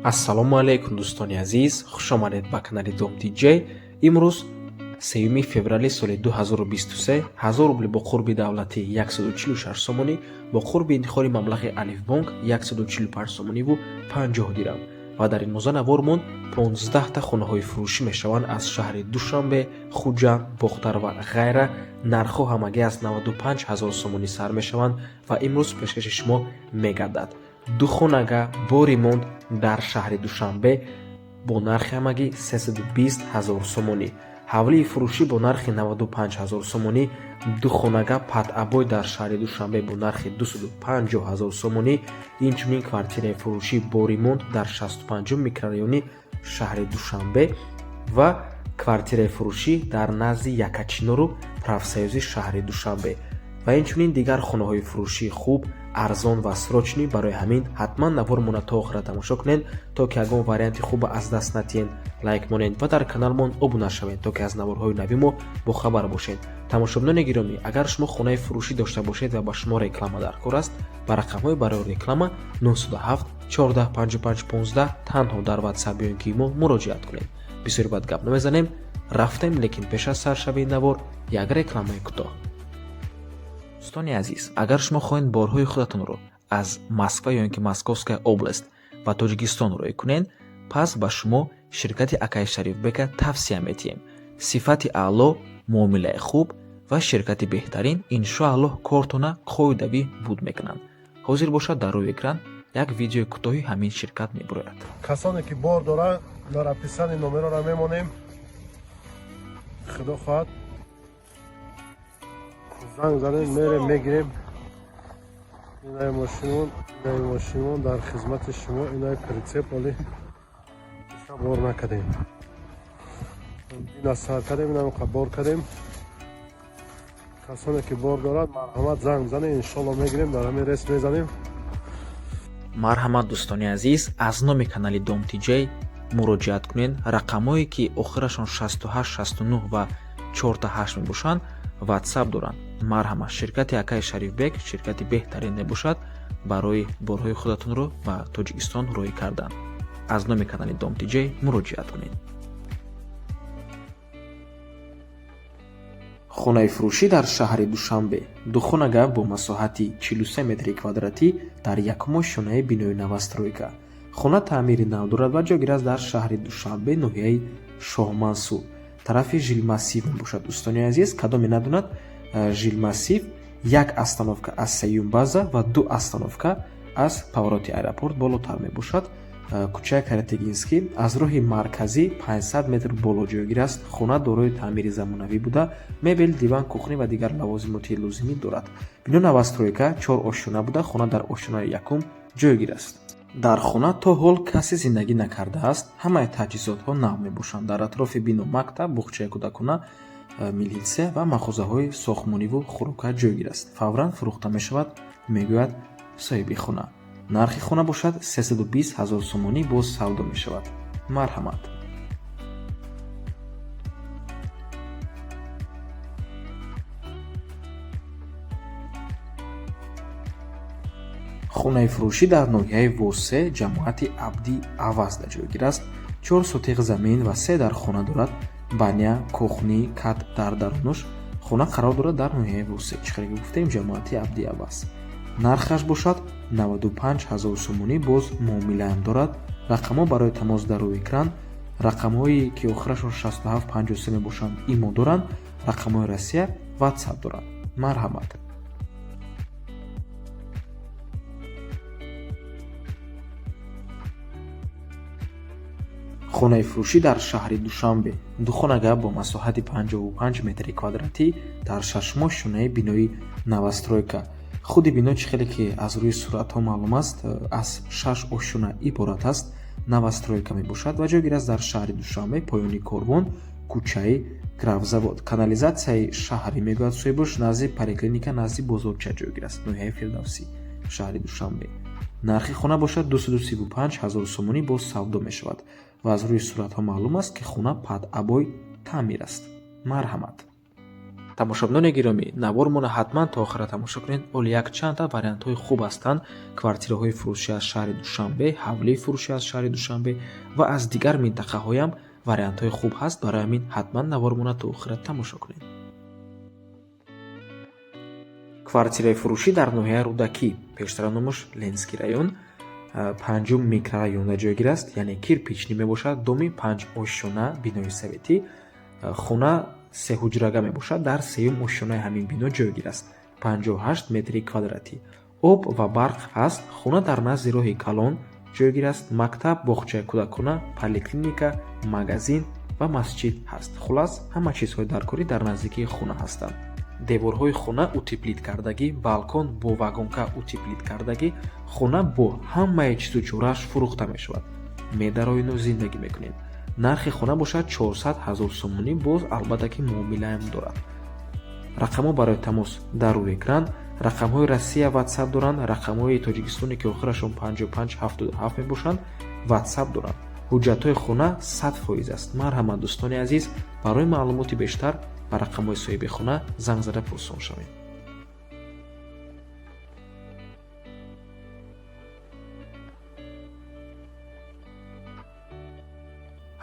ассалому алайкум дӯстони азиз, хушомадед ба канали Dom DJ. имрӯз 3 феврали соли 2023 1000 рубли бо қурби давлатӣ 146 сомонӣ, бо қурби интихори маблағи Алифбонк 145 сомониву 50 дирам ва дар ин музанавор мон 15 та хонаҳои фурӯшӣ мешаванд аз шаҳри Душанбе, Хуҷанд, Бохтар ва ғайра. Нархҳо ҳамагӣ аз 95 000 сомонӣ сар мешаванд ва имрӯз пешкаши шумо мегардад. ду хонага бо ремонт дар шаҳри Душанбе бо нархи ҳамагӣ 320 000 сомонӣ, ҳавлии фурӯшӣ бо нархи 95 000 сомонӣ, ду хонага патъабой дар шаҳри Душанбе бо нархи 250 000 сомонӣ, инчунин квартираи фурӯшӣ бо ремонт дар 65 микрорайони шаҳри Душанбе ва квартираи фурӯшӣ дар назди Якачинору профсоюзи шаҳри Душанбе ва инчунин дигар хонаҳои фурӯшии хуб, арзон ва срочнӣ. Барои ҳамин ҳатман навормона то охира тамошо кунед, то ки ягон варианти хуба аз даст надиҳед. Лайк монед ва дар каналмон обуна шавед, то ки аз наворҳои нави мо бохабар бошед. Тамошобинони гиромӣ, агар шумо хонаи фурӯшӣ дошта бошед ва ба шумо реклама даркор аст, ба рақамҳои барои реклама 907 14 55 15 танҳо дар WhatsApp ё ки мо муроҷиат кунед. Бисёр бад гап намезанем, рафтем, лекин пеш аз сар шавии навор як рекламаи кӯтоҳ. Дӯстони азиз, агар шумо хоҳед борҳои худатонро аз Москва ё ин ки Московская област ва Тоҷикистон рой кунед, пас ба шумо ширкати Акай Шарифбека тавсия метиҳем. Сифати аъло, муомилаи хуб ва ширкати беҳтарин иншоаллоҳ кортона қоидавӣ буд мекунанд. ҳозир бошад дар рӯи экран як видеои кӯтоҳи ҳамин ширкат мебурояд. Касоне ки бор доранд, дар описани номерора мемонем. Худо хоҳад занг занем, мерем, мегирем. Инаи мошинон дар хизмати шумо, инаи прицеп оли бор накардем. Ина сар кардем, ина бор кардем. Касоне ки бор дорад, марҳамат занг занем, иншоалло мегирем, дар ҳамин рейс мезанем. Марҳамат дӯстони азиз, аз номи канали Dom DJ муроҷиат кунед. Рақамҳое ки охирашон 68 69 ва 48 мебошанд WhatsApp доранд. марҳамат, ширкати Акай Шарифбек ширкати беҳтарин мебошад барои борҳои худатонро ба Тоҷикистон рой кардан. аз номи канали Dom DJ муроҷиат кунед. хонаи фурӯшӣ дар шаҳри Душанбе, ду хонага бо масоҳати 43 метри квадратӣ дар якумо шонаи бинои навастройка. хона таъмири нав дорад ва ҷойгир аст дар шаҳри Душанбе, ноҳияи Шоҳмансур, тарафи Жилмассив мебошад. дӯстони азиз, кадоме надонад, Жилмассив як остановка аз Саюмбаза ва ду остановка аз повороти аэропорт болотар мебошад. кӯчаи Каратегинский аз роҳи марказӣ 500 метр боло ҷойгир аст. хона дорои таъмири замонавӣ буда, мебел, диван, кухня ва дигар лавозимоти лозимӣ дорад. бино навастройка 4 ошшона буда, хона дар ошшонаи якум ҷойгир аст. дар хона то ҳол касе зиндагӣ накардааст. ҳамаи таҷҳизотҳо нав мебошанд. дар атрофи бино мактаб, буғчаи кӯдакона, милитсия ва махозаҳои сохтмониву хӯрока ҷойгир аст. фавран фурӯхта мешавад, мегӯяд соҳиби хона. нархи хона бошад 320 000 сомонӣ, боз савдо мешавад. марҳамат. хонаи фурӯшӣ дар ноҳияи Восе, ҷамоати Абди Авазда ҷойгир аст. 4 сотиқ замин ва 3 дар хона дорад. баня, кухни, кат дар дарунуш. хона қарор дорад дар ноҳияи Восе, чӣ хеле гуфтем, ҷамоати Абди Аваз. нархаш бошад 95 000 сомонӣ, боз муомилаам дорад. рақамҳо барои тамос дар рӯи экран. рақамҳое ки охирашон 67 53 мебошанд имо доранд. рақамҳои Россия WhatsApp доранд. марҳамат. хонаи фурӯшӣ дар шаҳри Душанбе, ду хонага бо масоҳати 55 метри квадратӣ дар 6 шонаи бинои навастройка. худи бино чӣ хеле ки аз рӯи суратҳо маълум аст, аз 6 ошшона иборат аст. навастройка мебошад ва ҷойгир аст дар шаҳри Душанбе, поёни корвон, кӯчаи гравзавод. канализатсияи шаҳрӣ мегӯяд соҳибош, назди поликлиника, назди бозорча ҷойгир аст. ноҳияи Фирдавсӣ, шаҳри Душанбе. нархи хона бошад 235 000 сомонӣ, боз савдо мешавад ва аз рӯи суратҳо маълум аст ки хона патъабой таъмир аст. марҳамат. тамошобинони гиромӣ, наворумона ҳатман то охира тамошо кунед. оли як чандта вариантҳои хуб ҳастанд. Квартираҳои фурӯшӣ аз шаҳри Душанбе, ҳавлии фурӯшӣ аз шаҳри Душанбе ва аз дигар минтақаҳоям вариантҳои хуб ҳаст. Барои ҳамин ҳатман наворумона то охира тамошо кунед. квартираи фурӯшӣ дар ноҳияи Рудакӣ, пештара номаш Ленский район, 5 микрорайонда ҷойгир аст, яъне кирпичнӣ мебошад, доми 5 ошшона бинои советӣ, хона 3 ҳуҷрага мебошад, дар 3-ум ошшонаи ҳамин бино ҷойгир аст, 58 метри квадратӣ. Об ва барқ ҳаст, хона дар назди роҳи Калон ҷойгир аст, мактаб, боғчаи кӯдакона, поликлиника, магазин ва масҷид ҳаст. Хулас, ҳама чизҳои даркорӣ дар наздикии хона ҳастанд. деворҳои хона утеплит кардагӣ, балкон бо вагонка утеплит кардагӣ, хона бо ҳамаи чизу чорааш фурӯхта мешавад. Медароину зиндагӣ мекунед. нархи хона бошад 400 000 сомонӣ, боз албатта ки муомилаам дорад. рақамҳо барои тамос дар рӯи экран. рақамҳои Россия WhatsApp доранд, рақамҳои Тоҷикистоне ки охирашон 5577 мебошанд WhatsApp доранд. ҳуҷҷатҳои хона 100% аст. марҳамат дӯстони азиз, барои маълумоти бештар ба рақамҳои соҳиби хона занг зада пурсон шавед.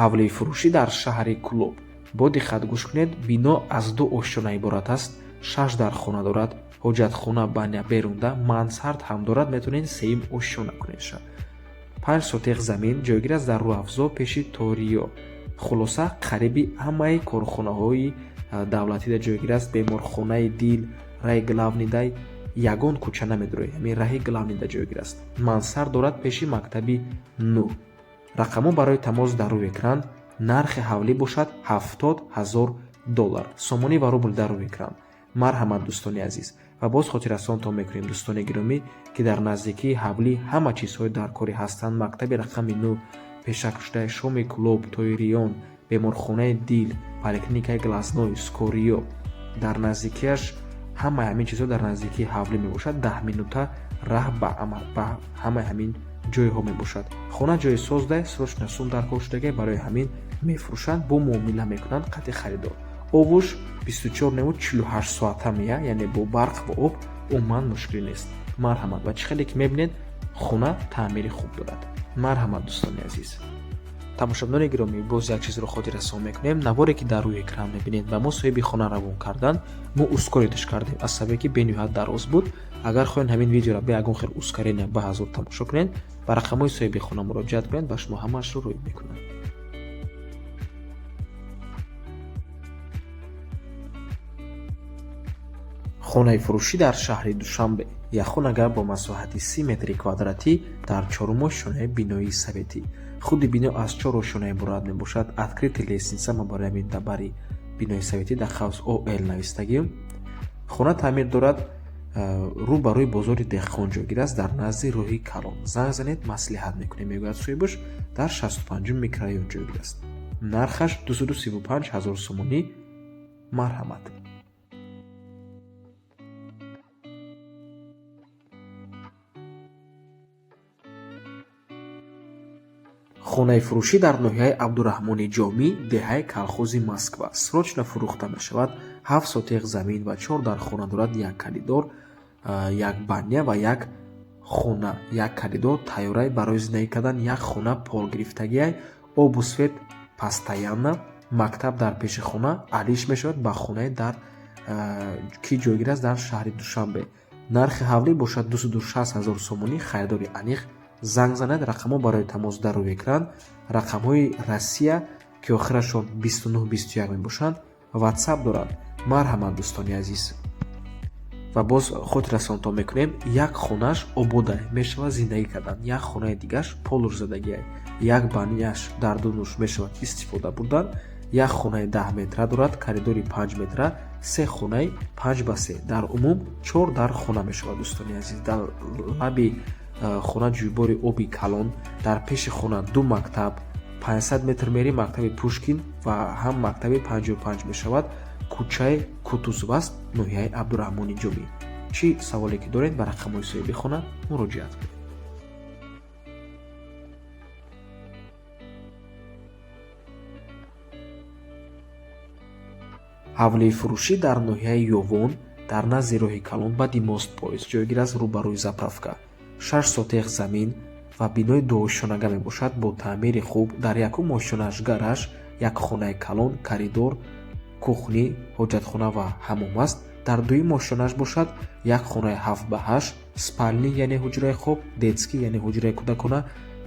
ҳавлии фурӯшӣ дар шаҳри Кӯлоб. бо диққат гӯш кунед. бино аз 2 ошшона иборат аст. 6 дар хона дорад. ҳоҷатхона баня берунда, мансард ҳам дорад. метавонед 3-ум ошшона кунедша. 5 сотиқ замин ҷойгир аст дар рӯҳафзо пеши Ториё. хулоса қариби ҳамаи корхонаҳои давлатида ҷойгир аст. беморхонаи Дил, раҳи Главнидай, ягон кӯча намедуред, ҳамин раҳи Главнида ҷойгир аст. мансард дорад пеши мактаби Нӯ. рақамҳо барои тамос дар рӯи экран. нархи ҳавлӣ бошад $7,000. сомонӣ ва рубл дар рӯи экран. марҳамат дӯстони азиз, ва боз хотиррасонтон мекунем дӯстони гиромӣ ки дар наздикии ҳавлӣ ҳама чизҳои даркорӣ ҳастанд. мактаби рақами 9, пешакшдаи шоми Кӯлоб, Тойриён, беморхонаи Дил, поликлиникаи Глазной, Скориё. дар наздикиаш ҳамаи ҳамин чизҳо дар наздикии ҳавлӣ мебошад. 10 минута раҳ ба ҳамаи ҳамин ҷойҳо мебошад. хона ҷои создай, срочно сум даркор шудагӣ, барои ҳамин мефурӯшанд, бо муомила мекунанд қадри харидор. овуш 24/48 соата мея, яъне бо барқ ва об умуман мушкилӣ нест. марҳамат, ва чӣ хеле ки мебинед хона таъмири хуб дорад. марҳамат дӯстони азиз. тамошобинони гиромӣ, боз як чизро хотиррасон мекунем. наворе ки дар рӯи экран мебинед ба мо соҳиби хона равон кардан, мо ускориташ кардем аз сабаби ки бениҳоят дароз буд. агар хоҳед ҳамин видеоро бе ягон хел ускорения ба ҳазур тамошо кунед, ба рақамҳои соҳиби хона муроҷиат кунед, ба шумо ҳамаашро роҳӣ мекунанд. хонаи фурӯшӣ дар шаҳри Душанбе. як хонага бо масоҳати 30 метри квадратӣ дар 4-ум ошшонаи бинои советӣ. худи бино аз 4 ошшона иборат мебошад. открытый лестница мабарами ҳамин даъбари бинои советӣ дар қавс ОЛ навистагӣ. хона таъмир дорад, рӯ ба рӯи бозори деҳқон ҷойгир аст, дар назди роҳи Калон. занг занед, маслиҳат мекунем, мегӯяд соҳибаш. дар 65-ум микрорайон ҷойгир аст. нархаш 235 000 сомонӣ. марҳамат. хонаи фурӯшӣ дар ноҳияи Абдураҳмони Ҷомӣ, деҳаи колхози Москва. срочно фурӯхта мешавад. 7 сотиқ замин ва 4 дар хона дорад. як калидор, як баня ва як хона. як калидор тайёрай барои зиндагӣ кардан. як хона пол гирифтагиай, обу свет постоянна. мактаб дар пеши хона алиш мешавад ба хонаи дар ки ҷойгир аст дар шаҳри Душанбе. нархи ҳавлӣ бошад 260 000 сомонӣ. харидори аниқ занг занед. рақамҳо барои тамос дар рӯи экран. рақамҳои Россия ки охирашон 2921 мебошанд WhatsApp дорад. марҳамат дӯстони азиз, ва боз хотиррасонтон мекунем. як хонааш ободай мешавад зиндагӣ кардан, як хонаи дигараш полуш задагиай, як баняш дар дунуш мешавад истифода бурдан. як хонаи 10 метра дорад, коридори 5 метра, 3 хонаи 5/3. дар умум 4 дар хона мешавад дӯстони азиз. дар лаби хона ҷӯйбори оби Калон, дар пеши хона 2 мактаб, 500 метр мери мактаби Пушкин ва ҳам мактаби 55 мешавад. кӯчаи Кутузоваст, ноҳияи Абдураҳмони Ҷомӣ. чӣ саволе ки доред ба рақамҳои соҳиби хона муроҷиат кунед. ҳавлии фурӯшӣ дар ноҳияи Ёвон дар назди роҳи калон баъди мост пояс ҷойгир аст рӯбарӯи заправка. 6 сотех замин ва бинои дуошшонага мебошад бо таъмири хуб. Дар якум ошшонааш гараж, як хонаи калон, коридор, кухни, ҳоҷатхона ва ҳаммом аст. дар дуюм ошшонааш бошад як хонаи 7x8, спални яъне ҳуҷраи хоб, детски яъне ҳуҷраи кӯдакона,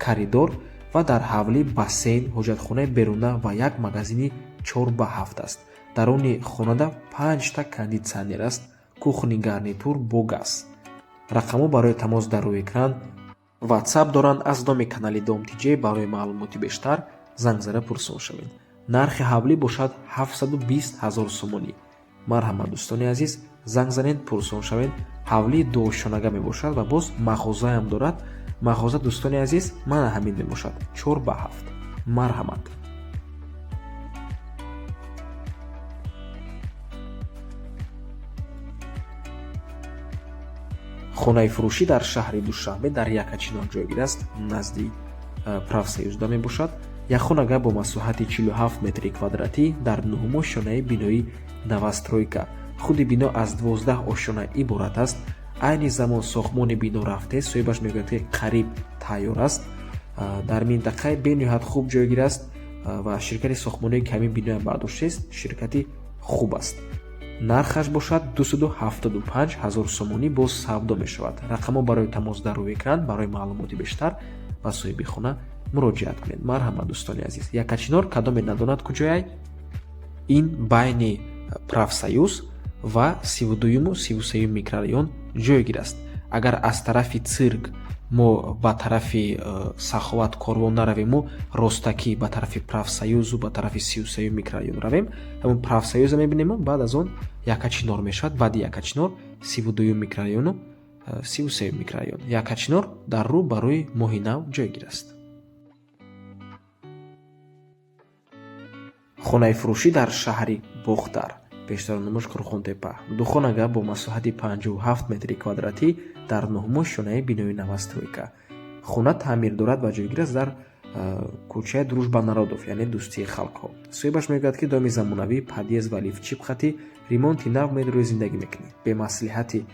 коридор ва дар ҳавлӣ бассейн, ҳоҷатхонаи беруна ва як магазини 4x7 аст. даруни хонада 5 та кондитсионер аст, кухни гарнитур бо газ. рақамҳо барои тамос дар рӯи экран WhatsApp доранд. аз номи канали Dom TJ барои маълумоти бештар занг зада пурсон шавед. нархи ҳавлӣ бошад 720 000 сомонӣ. марҳамат дӯстони азиз, занг занед, пурсон шавед. ҳавлии дуошшонага мебошад ва боз мағозаам дорад. мағоза дӯстони азиз мана ҳамин мебошад 4x7. марҳамат. хонаи фурӯшӣ дар шаҳри Душанбе дар Якачинор ҷойгир аст. назди Правсоюзда мебошад. якхонага бо масоҳати 47 метри квадратӣ дар нуҳум ошшонаи бинои Новостройка. худи бино аз 12 ошшона иборат аст. айни замон сохтмони бино рафте соҳибаш мегӯяд ки қариб тайёр аст. дар минтақаи бениҳоят хуб ҷойгир аст ва ширкати сохтмонии ками биноям бардоштааст. ширкати хуб аст. нархаш бошад 275 000 сомонӣ боз савдо мешавад. рақамҳо барои тамос дар рӯи экран. барои маълумоти бештар ба соҳиби хона муроҷиат кунед. марҳамат дӯстони азиз. Якачинор кадоме надонад куҷояй? ин байни Правсоюз ва 32-ю 33-ю микрорайон ҷойгир аст. агар аз тарафи цирк мо ба тарафи саховат корвон наравему, ростакӣ ба тарафи Правсоюзу ба тарафи 33-ю микрорайон равем, ҳамон Правсоюза мебинему, баъд аз он Якачинор мешавад. баъди Якачинор 32-ю микрорайону 33-ю микрорайон. Якачинор дар рӯ ба рӯи Моҳинав ҷойгир аст. хонаи фурӯшӣ дар шаҳри Бохтар, пештарнумош Курхонтепа. духонага бо масоҳати 57 метри квадратӣ дар нуҳум ошшонаи бинои Новостройка. хона таъмир дорад ва ҷойгир аст дар кӯчаи Дружба народов, яъне дӯстии халқҳо. соҳибаш мегӯяд ки доми замонавӣ, подъезд ва лифтчип хати ремонти нав медрои зиндагӣ мекунед. бе маслиҳати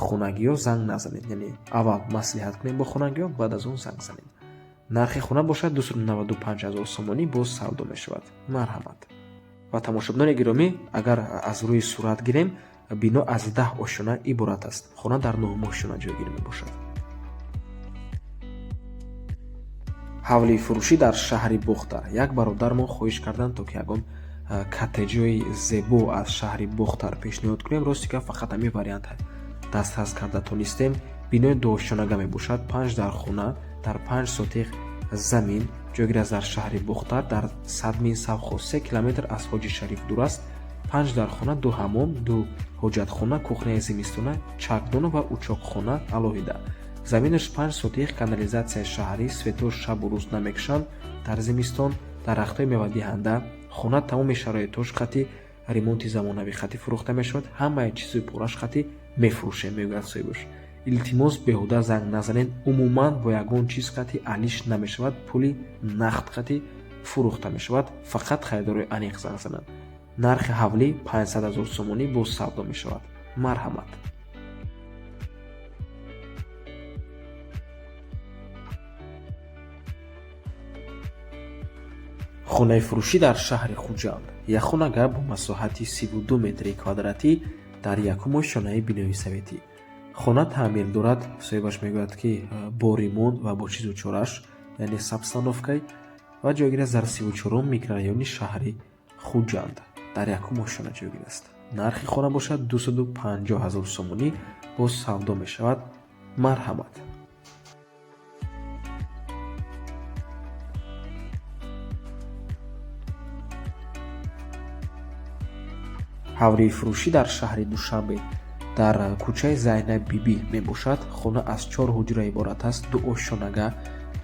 хонагиё занг назанед, яъне аввал маслиҳат кунед бо хонагиё, баъд аз он занг занед. нархи хона бошад 295 000 сомонӣ боз савдо мешавад. марҳамат. ва тамошобинони гиромӣ, агар аз рӯи сурат гирем, бино аз 10 ошшона иборат аст. хона дар 9 ошшона ҷойгир мебошад. ҳавлии фурӯшӣ дар шаҳри Бохтар. як бародармон хоҳиш карданд то ки ягон коттеҷҳои зебо аз шаҳри Бохтар пешниҳод кунем. рости ка фақат ҳамин вариант дастрас карда тонистем. бинои дуошшонага мебошад. 5 дар хона дар 5 сотех замин ҷойгир аст дар шаҳри Бохтар. дар садмин савхоз 3 километр аз ҳоҷи шариф дур аст. 5 дар хона, 2 ҳаммом, 2 ҳоҷатхона, кухняи зимистона, чакдона ва учоқхона алоҳида. заминаш 5 сотех. канализатсияи шаҳрӣ, светош шабу рӯз намекушанд. дар зимистон дарахтҳои мевадиҳанда. хона тамоми шароитош хати ремонти замонавӣ хати фурӯхта мешавад. ҳамаи чизои пораш хати мефурӯшем, мегӯяд соҳибаш. илтимос беҳуда занг назанед. умуман бо ягон чиз қати алиш намешавад. пули нақд қати фурӯхта мешавад. фақат харидорои аниқ занг занад. нархи ҳавлӣ 500 000 сомонӣ боз савдо мешавад. марҳамат. хонаи фурӯшӣ дар шаҳри Хуҷанд. якхонага бо масоҳати 32 метри квадратӣ дар якум ошшонаи бинои советӣ. хона таъмир дорад. соҳибаш мегӯяд ки бо ремонт ва бо чизу чораш, яъне с обстановкай, ва ҷойгир аст дар 34-ум микрорайони шаҳри Хуҷанд. дар якум ошшона ҷойгир аст. нархи хона бошад 250 000 сомонӣ боз савдо мешавад. марҳамат. ҳавлии фурӯшӣ дар шаҳри Душанбе дар кӯчаи Зайнаб Бибӣ мебошад. хона аз 4 ҳуҷра иборат аст. 2 ошшонага.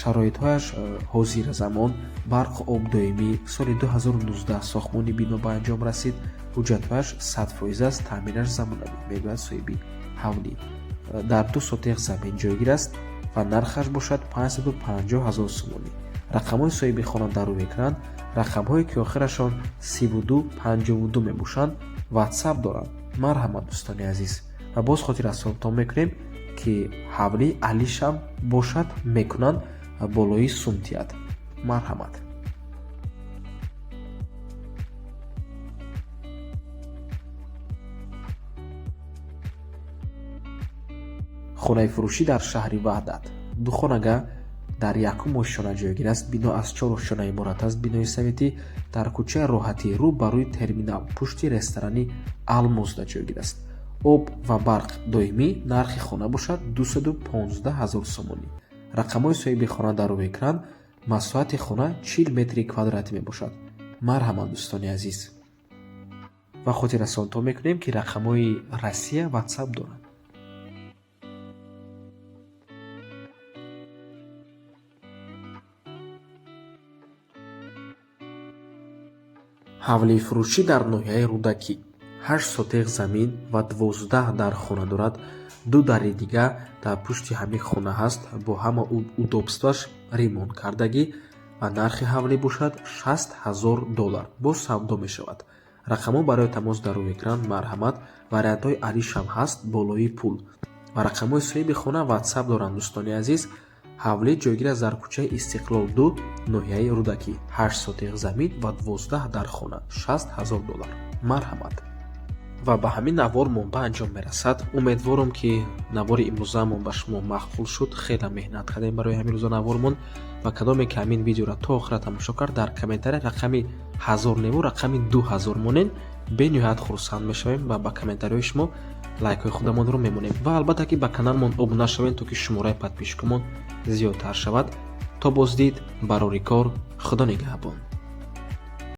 шароитҳояш ҳозиразамон. барқу об доимӣ. соли 2019 сохтмони бино ба анҷом расид. ҳуҷҷатҳояш 100% аст. таъмираш замонавӣ, мегӯяд соҳиби ҳавлӣ. дар 2 сотех замин ҷойгир аст ва нархаш бошад 550 000 сомонӣ. рақамҳои соҳиби хона дар рӯи экран рақамҳое ки охирашон 3252 мебошанд ватсап доранд. марҳамат дӯстони азиз, ва боз хотир расонтон мекунем ки ҳавли алишам бошад мекунанд болои сумтият. марҳамат. хонаи фурӯшӣ дар шаҳри ваҳдат. духонага дар якум ошона ҷойгир аст. бино аз 4 ошона иборат аст. бинои советӣ дар кӯчаи роҳатӣ рӯ ба рӯи терминал пушти ресторани алмузда ҷойгир аст. об ва барқ доимӣ. нархи хона бошад 215 000 сомонӣ. рақамҳои соҳиби хона дар рӯи экран. масоҳати хона 40 метри квадратӣ мебошад. марҳамат дӯстони азиз, ва хотир расонтон мекунем ки рақамҳои Россия ватсап доранд. ҳавлии фурӯшӣ дар ноҳияи Рудакӣ. 8 сотиқ замин ва 12 дар хона дорад. 2 дари дига дар пушти ҳамин хона ҳаст. бо ҳама удобстваш ремонт кардагӣ ва нархи ҳавлӣ бошад $60,000. боз савдо мешавад. рақамҳо барои тамос дар рӯи экран. марҳамат. вариантҳои алишам ҳаст болои пул ва рақамҳои соҳиби хона ватсап доранд. дӯстони азиз, ҳавлӣ ҷойгир аст дар кӯчаи Истиқлол 2 ноҳияи Рудакӣ. 8 сотиқ замин ва 12 дар хона. $60,000. марҳамат. ва ба ҳамин навормон ба анҷом мерасад. умедворам ки навори имрӯзаамон ба шумо мақбул шуд. хеле меҳнат кардем барои ҳамин рӯза навормон ва кадоме ки ҳамин видеоро то охира тамошо кард дар комментария рақами 1000 неву рақами 2000 монен бениҳоят хурсанд мешавем ва ба комментариҳои шумо лайкҳои худамонро мемонем ва албатта ки ба каналмон обуна шавем то ки шумораи подписчикомон зиёдтар шавад. то боздид барори кор. худо нигаҳбон.